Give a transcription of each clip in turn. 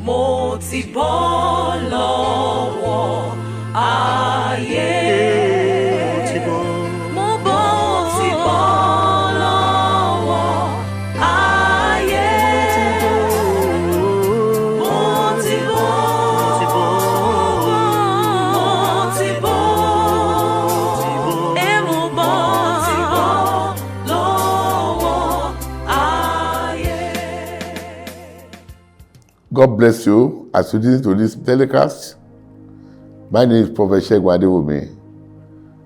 Mo ti bọ́ lọ́wọ́ ayé. Mo ti bọ́ lọ́wọ́ ayé. Mo ti bọ́ lọ́wọ́ ayé. God bless you as you listen to this telecast. My name is Prophet Shegun Adewumi.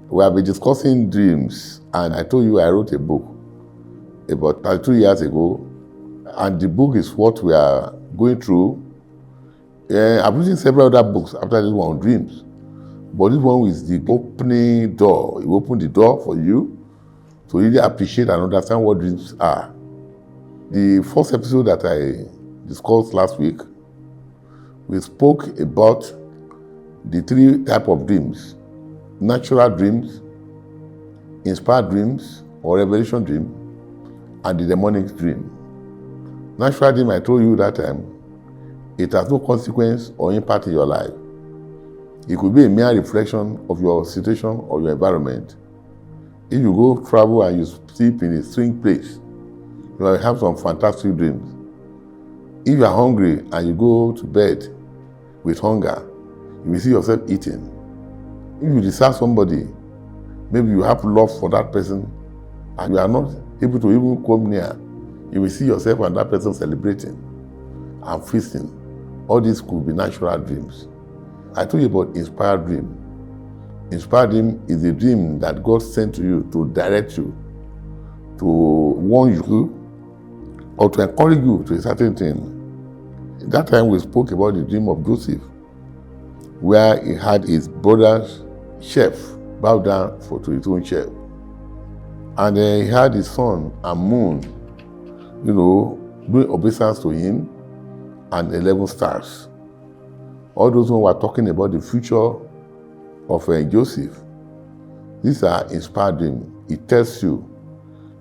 We have been discussing dreams, and I told you I wrote a book about 32 years ago, and the book is what we are going through. I've written several other books after this one on dreams, but this one is the opening door. It opened the door for you to really appreciate and understand what dreams are. The first episode that I discussed last week, we spoke about the three types of dreams: natural dreams, inspired dreams or revelation dream, and the demonic dream. Natural dream, I told you that time, it has no consequence or impact in your life. It could be a mere reflection of your situation or your environment. If you go travel and you sleep in a strange place, you will have some fantastic dreams. If you are hungry and you go to bed with hunger, you will see yourself eating. If you desire somebody, maybe you have love for that person and you are not able to even come near, you will see yourself and that person celebrating and feasting. All these could be natural dreams. I told you about inspired dream. Inspired dream is a dream that God sent to you to direct you, to warn you, or to encourage you to a certain thing. That time we spoke about the dream of Joseph, where he had his brother's chef bow down to his own chef. And he had his sun and moon, doing obeisance to him, and 11 stars. All those who were talking about the future of Joseph. These are inspired dreams. It tells you.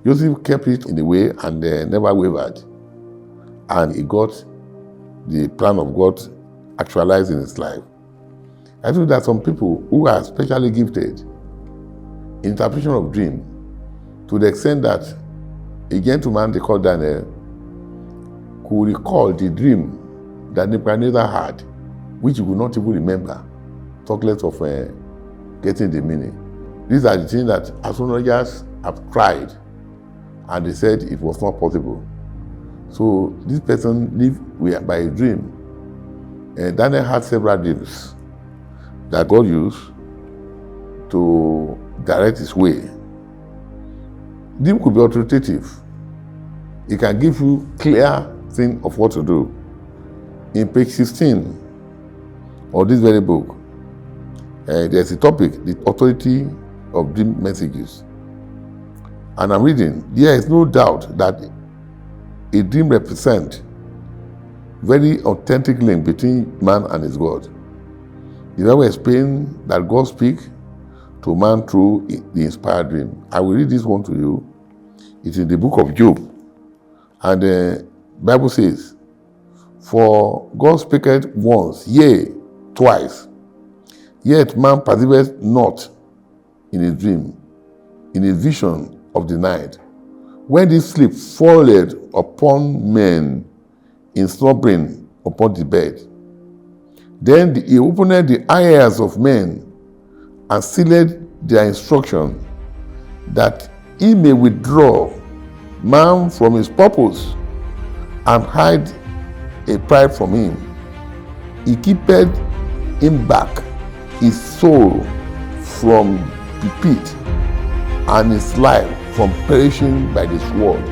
Joseph kept it in the way and never wavered. And he got the plan of God actualized in his life. I think that some people who are specially gifted in interpretation of dream, to the extent that a gentleman they called Daniel could recall the dream that Nebuchadnezzar had, which he could not even remember, talk less of getting the meaning. These are the things that astrologers have tried, and they said it was not possible. So this person lived by a dream. And Daniel had several dreams that God used to direct his way. Dream could be authoritative. It can give you clear thing of what to do. In page 16 of this very book, there's a topic, the authority of dream messages. And I'm reading, there is no doubt that a dream represents very authentic link between man and his God. The Bible explains that God speaks to man through the inspired dream. I will read this one to you. It's in the book of Job. And the Bible says, "For God spaketh once, yea, twice, yet man perceiveth not in his dream, in his vision of the night. When this sleep falleth upon men in slumbering upon the bed, then he opened the eyes of men and sealed their instruction, that he may withdraw man from his purpose and hide a pride from him. He keepeth him back, his soul from the pit, and his life from perishing by the sword."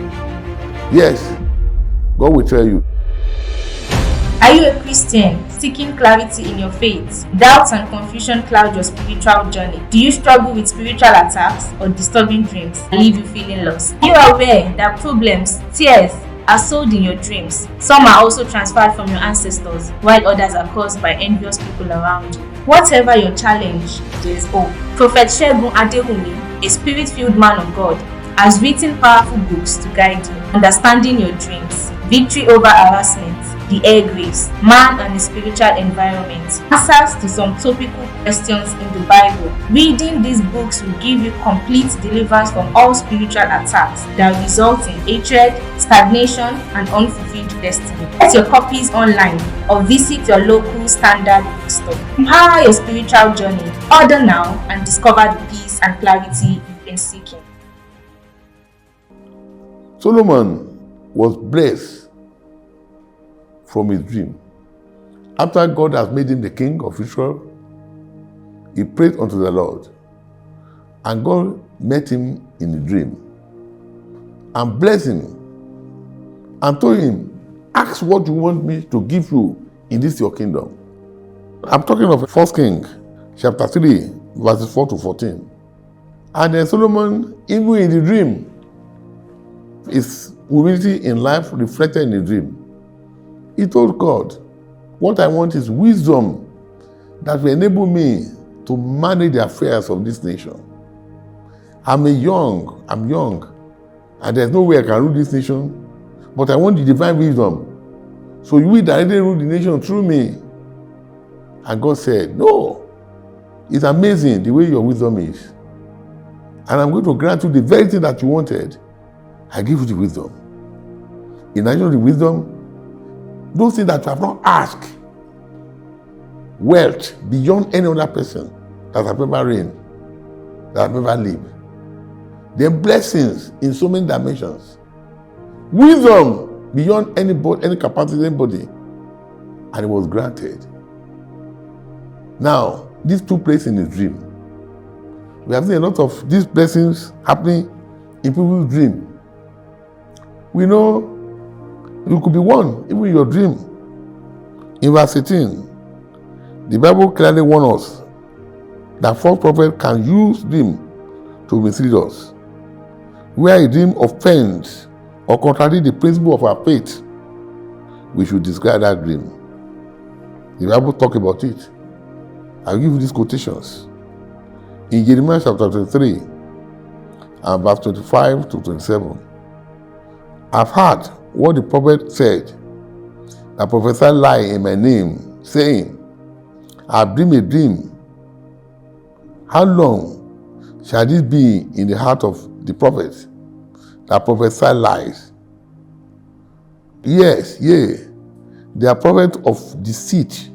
Yes, God will tell you. Are you a Christian seeking clarity in your faith? Doubts and confusion cloud your spiritual journey. Do you struggle with spiritual attacks or disturbing dreams and leave you feeling lost? Are you aware that problems, tears, are sold in your dreams? Some are also transferred from your ancestors, while others are caused by envious people around you. Whatever your challenge, there is hope. Prophet Shegun Adewumi, a spirit-filled man of God, has written powerful books to guide you. Understanding Your Dreams, Victory Over Harassment, the air grace, man and his spiritual environment, answers to some topical questions in the Bible. Reading these books will give you complete deliverance from all spiritual attacks that result in hatred, stagnation, and unfulfilled destiny. Get your copies online or visit your local standard bookstore. Empower your spiritual journey. Order now and discover the peace and clarity you've been seeking. Solomon was blessed from his dream. After God has made him the king of Israel, he prayed unto the Lord, and God met him in a dream and blessed him and told him, ask what you want me to give you in this your kingdom. I'm talking of 1 Kings chapter 3 verses 4 to 14. And then Solomon, even in the dream, his humility in life reflected in the dream. He told God, what I want is wisdom that will enable me to manage the affairs of this nation. I'm young, and there's no way I can rule this nation, but I want the divine wisdom. So you will directly rule the nation through me. And God said, no, it's amazing the way your wisdom is. And I'm going to grant you the very thing that you wanted. I give you the wisdom. In addition to the wisdom, those things that you have not asked, wealth beyond any other person that have ever reigned, that have ever lived. Then blessings in so many dimensions. Wisdom beyond any capacity, anybody. And it was granted. Now, this took place in a dream. We have seen a lot of these blessings happening in people's dream. We know you could be one, even in your dream. In verse 18, the Bible clearly warns us that false prophet can use dream to mislead us. Where a dream offends or contradicts the principle of our faith, we should discard that dream. The Bible talks about it. I'll give you these quotations. In Jeremiah chapter 23 and verse 25 to 27, I've heard what the prophet said, that prophesied lie in my name, saying, I've dreamed a dream. How long shall this be in the heart of the prophets that prophesy lies? Yes, yea, they are prophets of deceit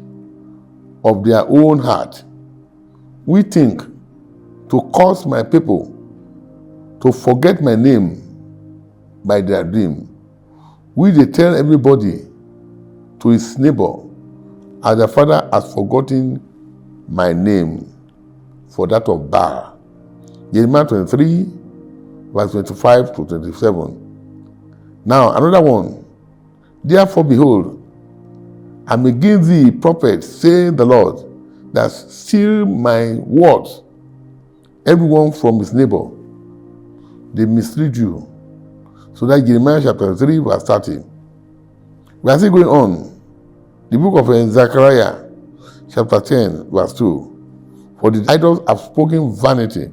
of their own heart. We think to cause my people to forget my name by their dream. They tell everybody to his neighbor, as their father has forgotten my name for that of Baal. Jeremiah 23, verse 25 to 27. Now, another one. Therefore, behold, I'm against thee, prophets, saying the Lord, that steal my words, everyone from his neighbor. They mislead you. So that's Jeremiah chapter 3, verse 30. We are still going on. The book of Zechariah, chapter 10, verse 2. For the idols have spoken vanity,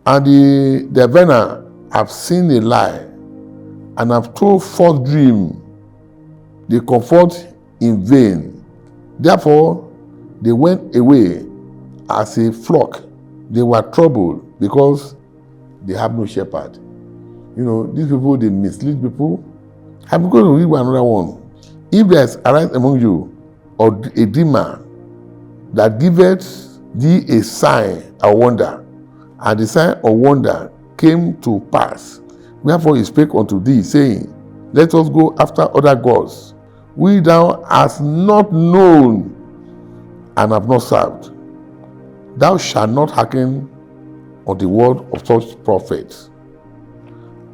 and the diviner have seen a lie, and have told false dream. They comfort in vain. Therefore, they went away as a flock. They were troubled because they have no shepherd. You know, these people, they mislead people. I'm going to read another one. If there is arise among you, or a dreamer that giveth thee a sign, a wonder, and the sign of wonder came to pass, wherefore he spake unto thee, saying, let us go after other gods, which thou hast not known and have not served. Thou shalt not hearken unto the word of such prophets,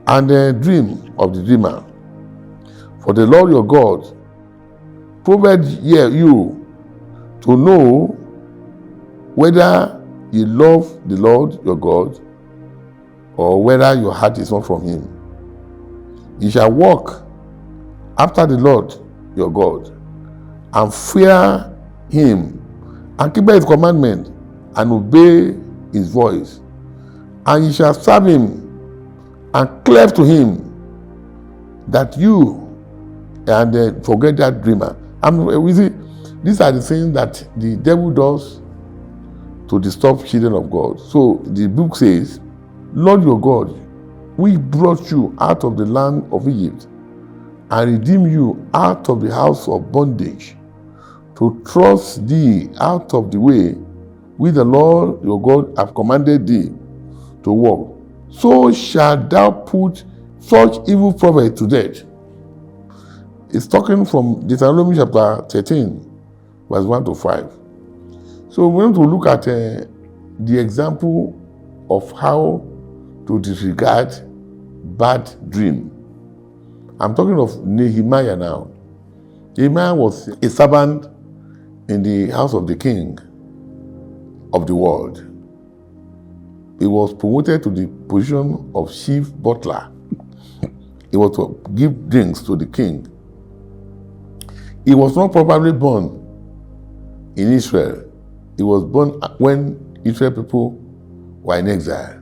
and the dream of the dreamer. For the Lord your God proved you to know whether you love the Lord your God, or whether your heart is not from him. You shall walk after the Lord your God, and fear him, and keep his commandment, and obey his voice. And ye shall serve him, and cleave to him, that you and forget that dreamer. We see, these are the things that the devil does to disturb children of God. So the book says, Lord your God, we brought you out of the land of Egypt and redeemed you out of the house of bondage, to thrust thee out of the way which the Lord your God hath commanded thee to walk. So shalt thou put such evil prophets to death. It's talking from Deuteronomy chapter 13, verse 1 to 5. So we want to look at the example of how to disregard bad dream. I'm talking of Nehemiah now. Nehemiah was a servant in the house of the king of the world. He was promoted to the position of chief butler. He was to give drinks to the king. He was not properly born in Israel. He was born when Israel people were in exile.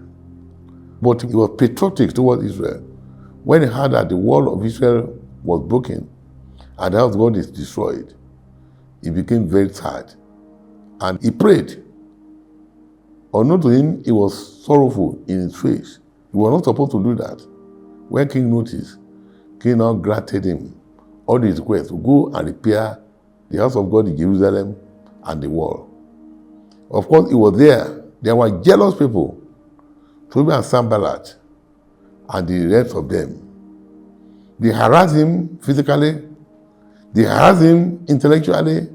But he was patriotic towards Israel. When he heard that the wall of Israel was broken and the house of God is destroyed, he became very sad. And he prayed. Unknown to him, he was sorrowful in his face. He was not supposed to do that. When king noticed, king now granted him all the requests to go and repair the house of God in Jerusalem and the wall. Of course, he was there. There were jealous people, Tobiah and Sanballat, and the rest of them. They harassed him physically, they harassed him intellectually,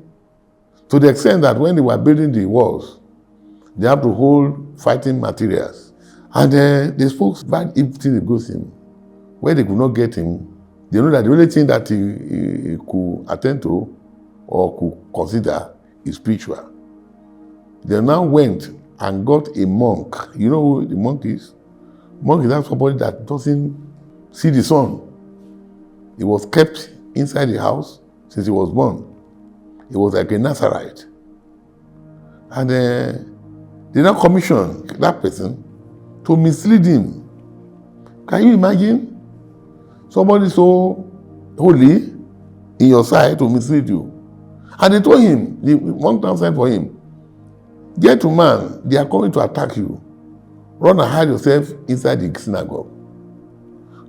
to the extent that when they were building the walls, they had to hold fighting materials. And they spoke bad evil things against him. When they could not get him, they know that the only thing that he could attend to or could consider is spiritual. They now went and got a monk. You know who the monk is? Monk is not somebody that doesn't see the sun. He was kept inside the house since he was born. He was like a Nazarite. And they now commissioned that person to mislead him. Can you imagine? Somebody so holy in your sight to mislead you. And they told him, the monk now said for him, "Get to man, they are coming to attack you. Run and hide yourself inside the synagogue."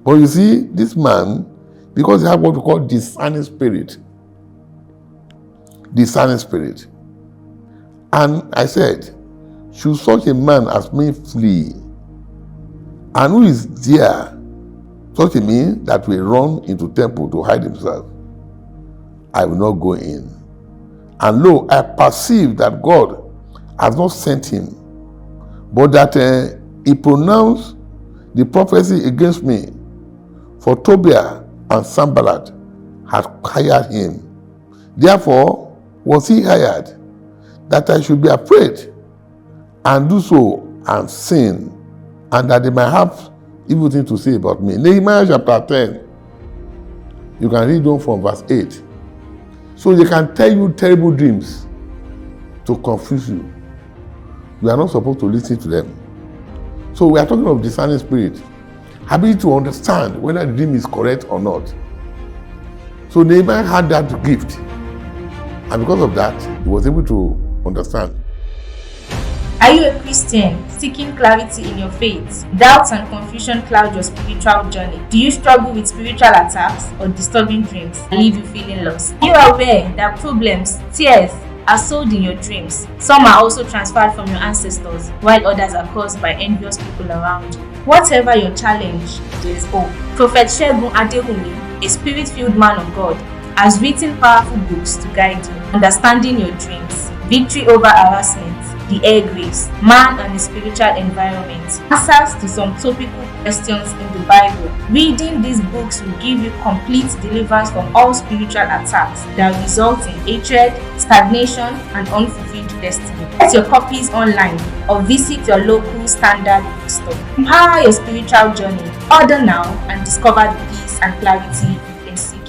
But you see, this man, because he had what we call discerning spirit. Discerning spirit. And I said, should such a man as me flee? And who is there? Such a man that will run into temple to hide himself. I will not go in. And lo, I perceive that God has not sent him, but that he pronounced the prophecy against me. For Tobiah and Sanballat had hired him. Therefore was he hired, that I should be afraid and do so and sin, and that they might have evil things to say about me. Nehemiah chapter 10. You can read on from verse 8. So they can tell you terrible dreams to confuse you. You are not supposed to listen to them. So we are talking of discerning spirit. Ability to understand whether the dream is correct or not. So Nehemiah had that gift. And because of that, he was able to understand. Are you a Christian seeking clarity in your faith? Doubts and confusion cloud your spiritual journey. Do you struggle with spiritual attacks or disturbing dreams and leave you feeling lost? Are you aware that problems, tears, are sold in your dreams? Some are also transferred from your ancestors, while others are caused by envious people around you. Whatever your challenge, there is hope. Prophet Shegun Adehumi, a spirit-filled man of God, has written powerful books to guide you. Understanding Your Dreams, Victory Over Harassment, The Air Grace, Man and the Spiritual Environment, answers to some topical questions in the Bible. Reading these books will give you complete deliverance from all spiritual attacks that result in hatred, stagnation, and unfulfilled destiny. Get your copies online or visit your local standard bookstore. Empower your spiritual journey. Order now and discover the peace and clarity you've been seeking.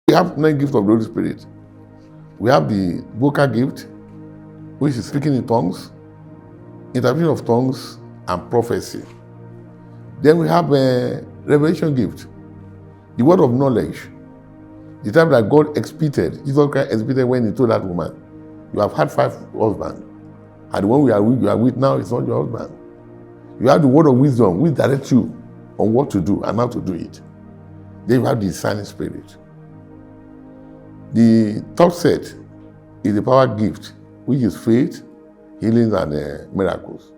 We have 9 gifts of the Holy Spirit. We have the vocal gift, which is speaking in tongues, interpretation of tongues, and prophecy. Then we have revelation gift, the word of knowledge, the time that God expiated, Jesus Christ expiated when he told that woman, you have had 5 husbands, and the one you are with now is not your husband. You have the word of wisdom, which directs you on what to do and how to do it. Then you have the discerning spirit. The third set is the power gift, which is faith, healings, and miracles.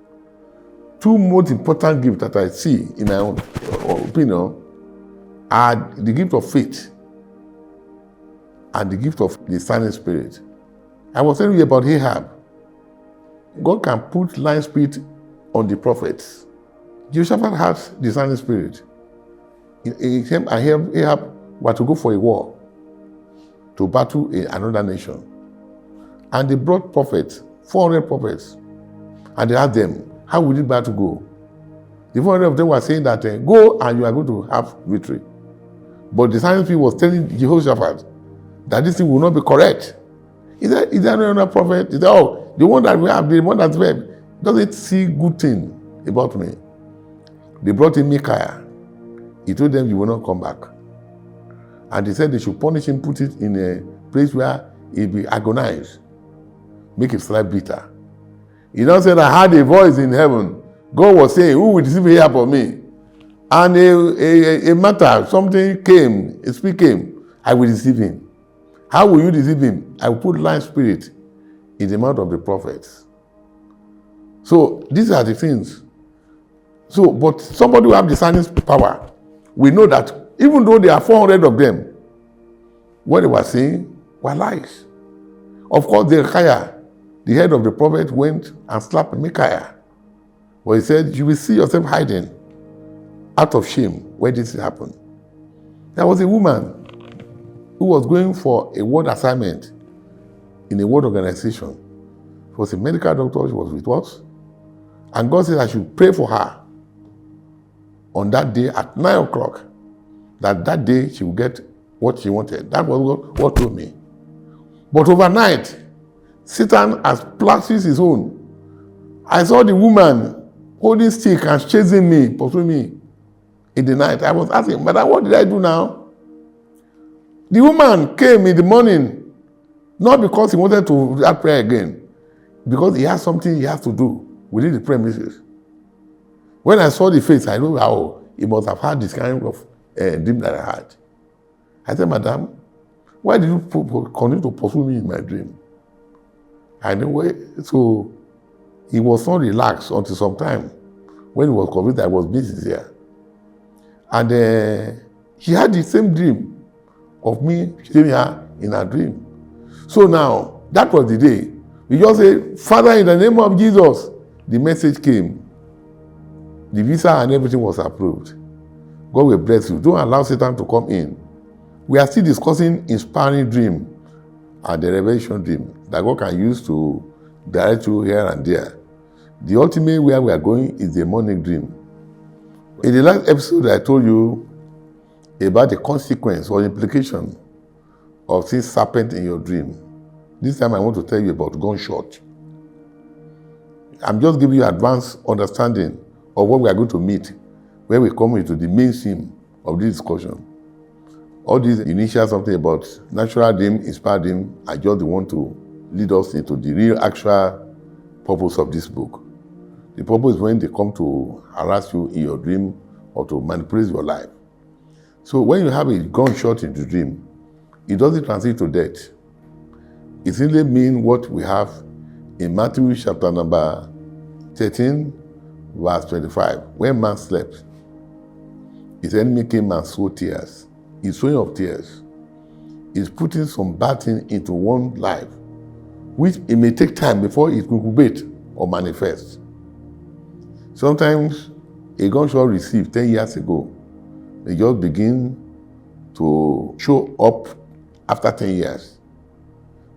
2 most important gifts that I see in my own opinion are the gift of faith and the gift of the discerning spirit. I was telling you about Ahab. God can put lying spirit on the prophets. Jehoshaphat has discerning spirit. Ahab were to go for a war, to battle another nation. And they brought prophets, 400 prophets, and they asked them, how will this battle go? The 400 of them were saying that, go and you are going to have victory. But the discerning spirit was telling Jehoshaphat that this thing will not be correct. Is there another prophet? He said, oh, the one that we have, the one that's there, doesn't see good thing about me. They brought in Micaiah. He told them, you will not come back. And he said they should punish him, put it in a place where he'll be agonized, make his life bitter. He now said, I heard a voice in heaven. God was saying, who will deceive here for me? And a matter, something came, a spirit came, I will deceive him. How will you deceive him? I will put lying spirit in the mouth of the prophets. So these are the things. So, but somebody who have discerning power, we know that even though there are 400 of them, what they were saying were lies. Of course, Nehemiah, the head of the prophet, went and slapped Micaiah. But he said, you will see yourself hiding out of shame when this happened. There was a woman who was going for a ward assignment in a ward organization. She was a medical doctor, she was with us. And God said I should pray for her on that day at 9 o'clock, that day she would get what she wanted. That was what told me. But overnight, Satan has practiced his own. I saw the woman holding stick and chasing me, pursuing me in the night. I was asking, but what did I do now? The woman came in the morning, not because he wanted to do that prayer again, because he has something he has to do within the premises. When I saw the face, I know how he must have had this kind of dream that I had. I said, Madam, why did you continue to pursue me in my dream? So he was not relaxed until some time when he was convinced I was busy there. And he had the same dream of me seeing her in her dream. So now, that was the day. We just say, Father, in the name of Jesus, the message came. The visa and everything was approved. God will bless you. Don't allow Satan to come in. We are still discussing inspiring dream and the revelation dream that God can use to direct you here and there. The ultimate where we are going is the morning dream. In the last episode, I told you about the consequence or implication of seeing serpent in your dream. This time I want to tell you about gunshot. I'm just giving you advanced understanding of what we are going to meet when we come into the main theme of this discussion. All these initial something about natural dream, inspired dream, I just want to lead us into the real actual purpose of this book. The purpose is when they come to harass you in your dream or to manipulate your life. So when you have a gunshot in the dream, it doesn't translate to death. It simply means what we have in Matthew chapter number 13, verse 25. When man slept, his enemy came and sowed tears. His sowing of tears is putting some bad thing into one's life, which it may take time before it will incubate or manifest. Sometimes a gunshot received 10 years ago, they just begin to show up after 10 years.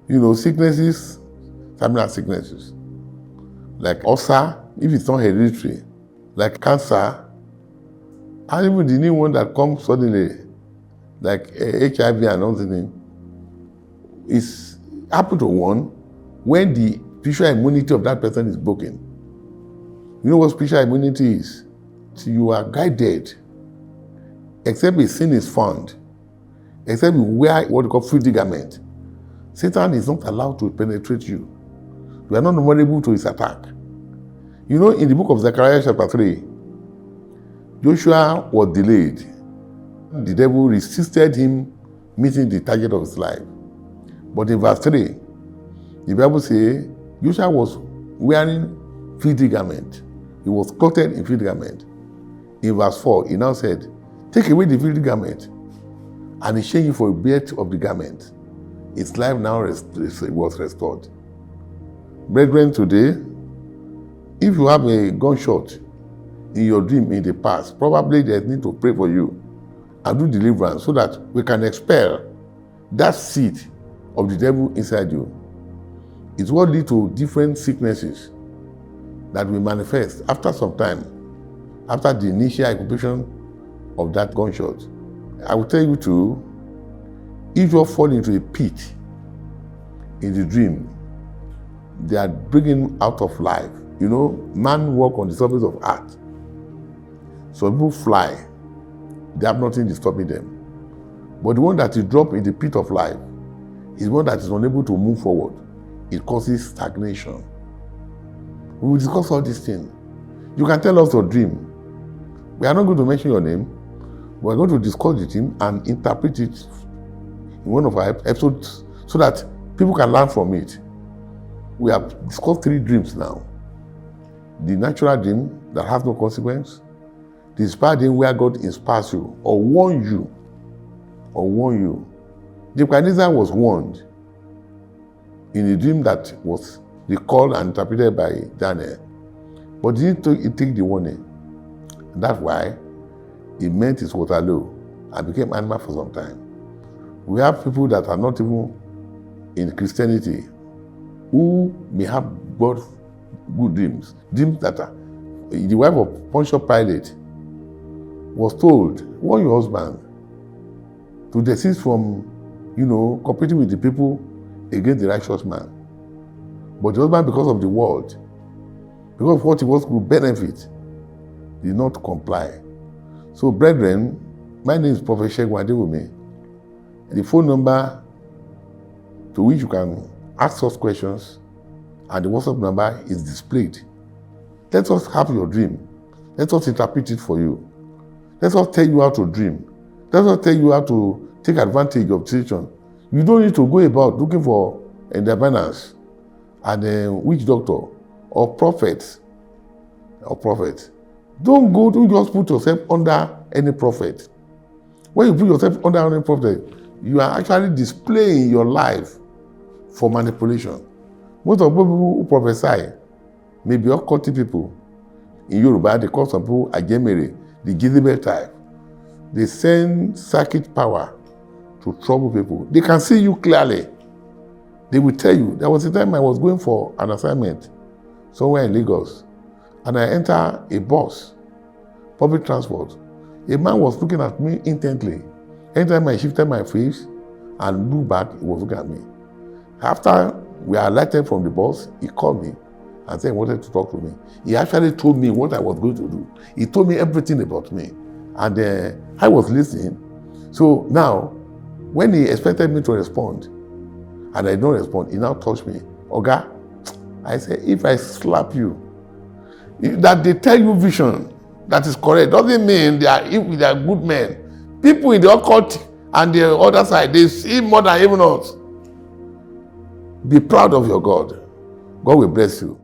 You know, sicknesses, terminal sicknesses, like ulcer, if it's not hereditary, like cancer, and even the new one that comes suddenly, like HIV and all the things, is happen to one when the spiritual immunity of that person is broken. You know what spiritual immunity is? So you are guided except a sin is found, except you wear what you call filthy garment, Satan is not allowed to penetrate you. You are not vulnerable to his attack. You know, in the book of Zechariah chapter 3, Joshua was delayed. The devil resisted him meeting the target of his life. But in verse 3, the Bible says Joshua was wearing filthy garment. He was clothed in filthy garment. In verse 4, he now said, take away the filthy garment, and he changed it for a beard of the garment. His life now was restored. Brethren, today, if you have a gunshot in your dream in the past, probably there's need to pray for you and do deliverance so that we can expel that seed of the devil inside you. It's what leads to different sicknesses that will manifest after some time, after the initial incubation of that gunshot. I will tell you too, if you fall into a pit in the dream, they are bringing out of life. You know, man walk on the surface of earth. Some people fly, they have nothing disturbing them. But the one that is dropped in the pit of life is one that is unable to move forward. It causes stagnation. We will discuss all these things. You can tell us your dream. We are not going to mention your name. We are going to discuss the dream and interpret it in one of our episodes so that people can learn from it. We have discussed 3 dreams now. The natural dream that has no consequence, the inspired dream where God inspires you or warns you. Nebuchadnezzar was warned in a dream that was recalled and interpreted by Daniel. But he didn't take the warning. That's why he met his Waterloo and became animal for some time. We have people that are not even in Christianity who may have got good dreams. Dreams that are, the wife of Pontius Pilate was told, warn your husband to desist from, competing with the people against the righteous man. But the husband, because of the world, because of what he was to benefit, did not comply. So, brethren, my name is Prophet Shegun Adewumi. The phone number to which you can ask us questions and the WhatsApp number is displayed. Let us have your dream. Let us interpret it for you. Let us tell you how to dream. Let us tell you how to take advantage of the situation. You don't need to go about looking for diviners and a witch doctor or prophet. Don't just put yourself under any prophet. When you put yourself under any prophet, you are actually displaying your life for manipulation. Most of the people who prophesy may be occultic people. In Yoruba, they call some people Ajemere, the Jezebel type. They send psychic power to trouble people. They can see you clearly. They will tell you. There was a time I was going for an assignment somewhere in Lagos, and I enter a bus, public transport. A man was looking at me intently. Anytime I shifted my face and looked back, he was looking at me. After we alighted from the bus, he called me and said he wanted to talk to me. He actually told me what I was going to do. He told me everything about me. And I was listening. So now, when he expected me to respond, and I don't respond, he now touched me. Oga, I said, if I slap you, that they tell you vision that is correct doesn't mean they are good men. People in the occult and the other side, they see more than even us. Be proud of your God. God will bless you.